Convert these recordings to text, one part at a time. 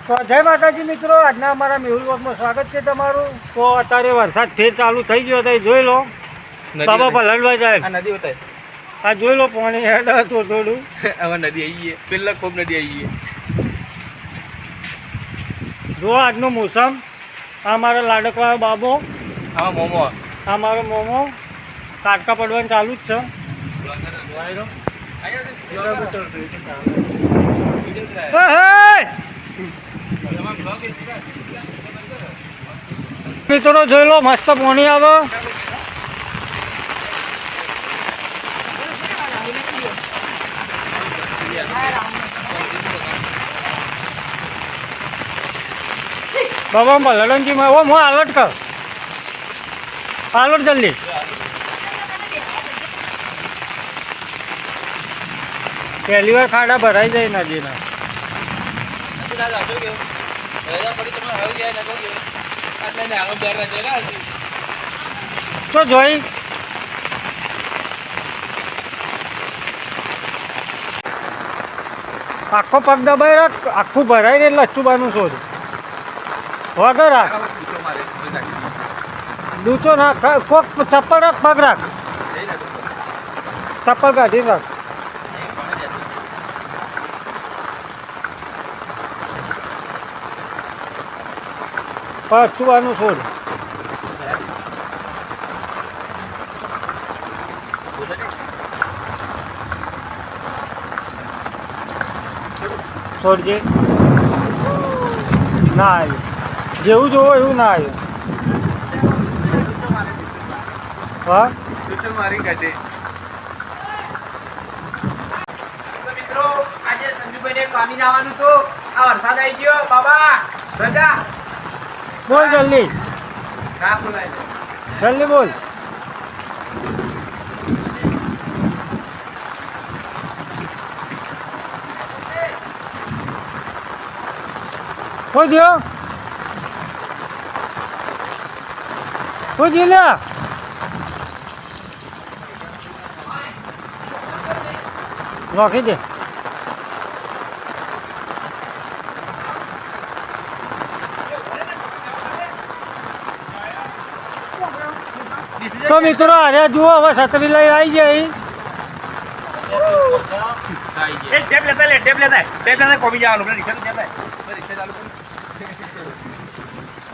તો જય માતાજી મિત્રો, આજના અમારા મેહુલ વ્લોગમાં સ્વાગત છે તમારું. તો અત્યારે વરસાદ ફેર ચાલુ થઈ ગયો હતો, જોઈ લો બાબા પલળવા જાય. આ નદી બતાય, આ જોઈ લો પાણી હેડ હતું થોડું. હવે નદી આવી પેલા ખૂબ નદી આવી જો આજનું મોસમ. આ મારા લાડકવાળો બાબો, આમાં મોમો આ મારો મોમો. કાટકા પડવાનું ચાલુ જ છે. મિત્રો જોઈ લો મસ્ત પાણી આવે. બાબા ભલડનજી માં હું આલટ કર, આલટ જલ્દી. પહેલી વાર ખાડા ભરાઈ જાય નદીના. તો જોઈ આખો પગ દબાઈ રાખ, આખું ભરાય ને એટલે અચ્છુબાનું શોધ વગર રાખ. દૂચો નાખ, કોક ચપ્પલ રાખ, પગ રાખ, ચપ્પલ કાઢી રાખ. અચ્છુબાનું શોધ. છોડજે. ના આવ્યું, જેવું જોવો એવું ના આવ્યું. હા મારી કાઢે. મિત્રો આજે સંજુભાઈને પાણી જવાનું તો આ વરસાદ આવી ગયો. બાબા રજા બોલ જલ્દી, ના બોલાય જલ્દી બોલ. કોઈ લ્યા નોખી દે. તો મિત્રો અરે જુઓ હવે છત્રી લઈ આવી જાય. ટેપ લેતા કોમી જવાનું રિક્ષા ચાલુ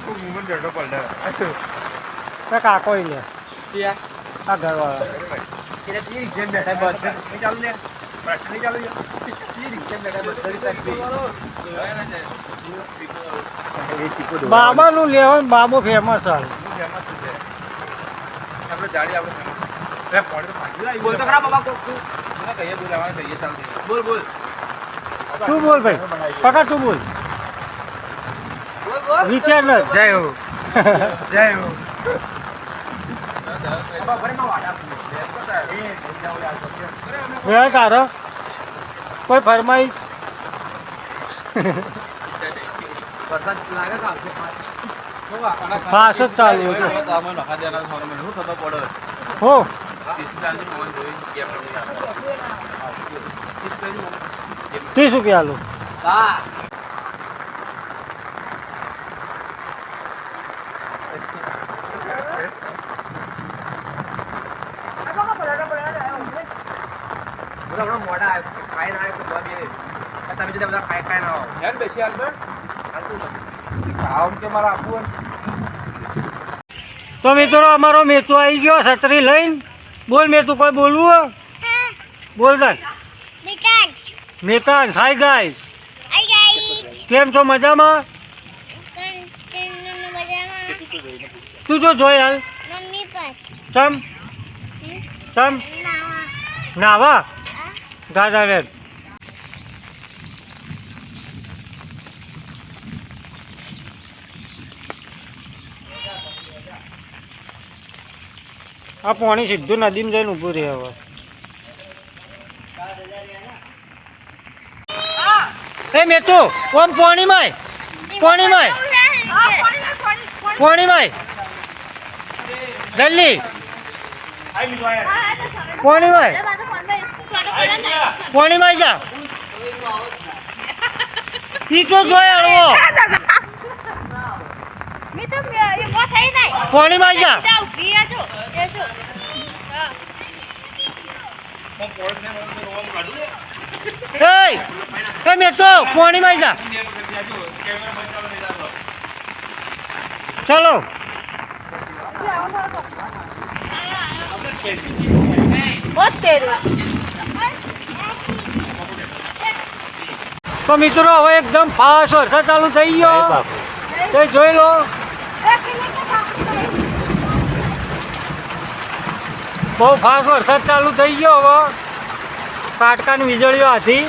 ખૂબ મુવમેન્ટ જડો પલટા કાકો લે આ ઘરવાળા બાબા નું લેવાનું. બાબો ફેમસ હાલ. તું બોલ ભાઈ, પકા તું બોલ. વિચાર ન જય હો જય હો. તારો કોઈ ફરમાઈશ? પાસ જ ચાલુ હો. 30 રૂપિયા લો. તો મિત્રો અમારો મેતુ આવી ગયો છત્રી લઈને. બોલ મેતુ, કોઈ બોલવું? બોલ દે. મેકાન હાય ગાઈસ, કેમ છો? મજામાં? તું જો જોઈ હાલ. ચમ ચમ નાવા દાદા રે. આ પાણી સીધું નદીમાં જઈને ઊભું રહે. હવે એ મેતુ ઓમ પાણી માં જલ્દી પાણી માં જા. ઈચો જોઈ હળવો મેં તો એ મો થઈ નહીં પાણીમાં જા જાવ ભી આજો એજો હા એ મેં તો પાણીમાં જા ચલો તો મિત્રો હવે એકદમ ફાસ્ટ વરસાદ ચાલુ થઈ ગયો તે જોઈ લો બહુ ફાસ્ટ વરસાદ ચાલુ થઈ ગયો હવે કાટકાની વીજળીઓ હતી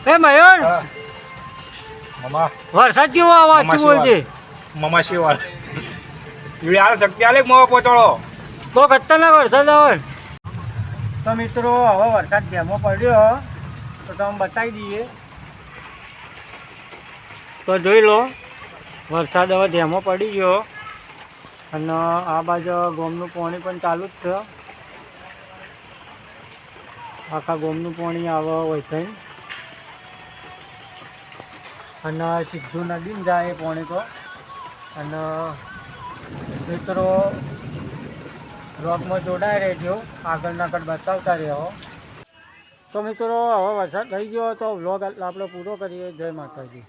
એ મયુર મમા વરસાદ કેવો આવાજ બોલજે મમા શિવાલ ઈવડે હાલ શક્તિ આલે મોવા પોચળો બહુ ખતરનાક વરસાદ આવે તો મિત્રો હવે વરસાદ ધેમો પડ્યો તો તમે બતાવી દઈએ તો જોઈ લો વરસાદ હવે ધેમો પડી ગયો અને આ બાજુ ગોમનું પાણી પણ ચાલુ જ છે આખા ગોમનું પાણી આવે હોય છે અને સીધું નદીમાં જાય એ પાણી તો અને મિત્રો બ્લોગમાં જોડાઈ રહેજો આગળ બતાવતા રહ્યો તો મિત્રો હવે વરસાદ થઈ ગયો તો બ્લોગ આપણે પૂરો કરીએ જય માતાજી.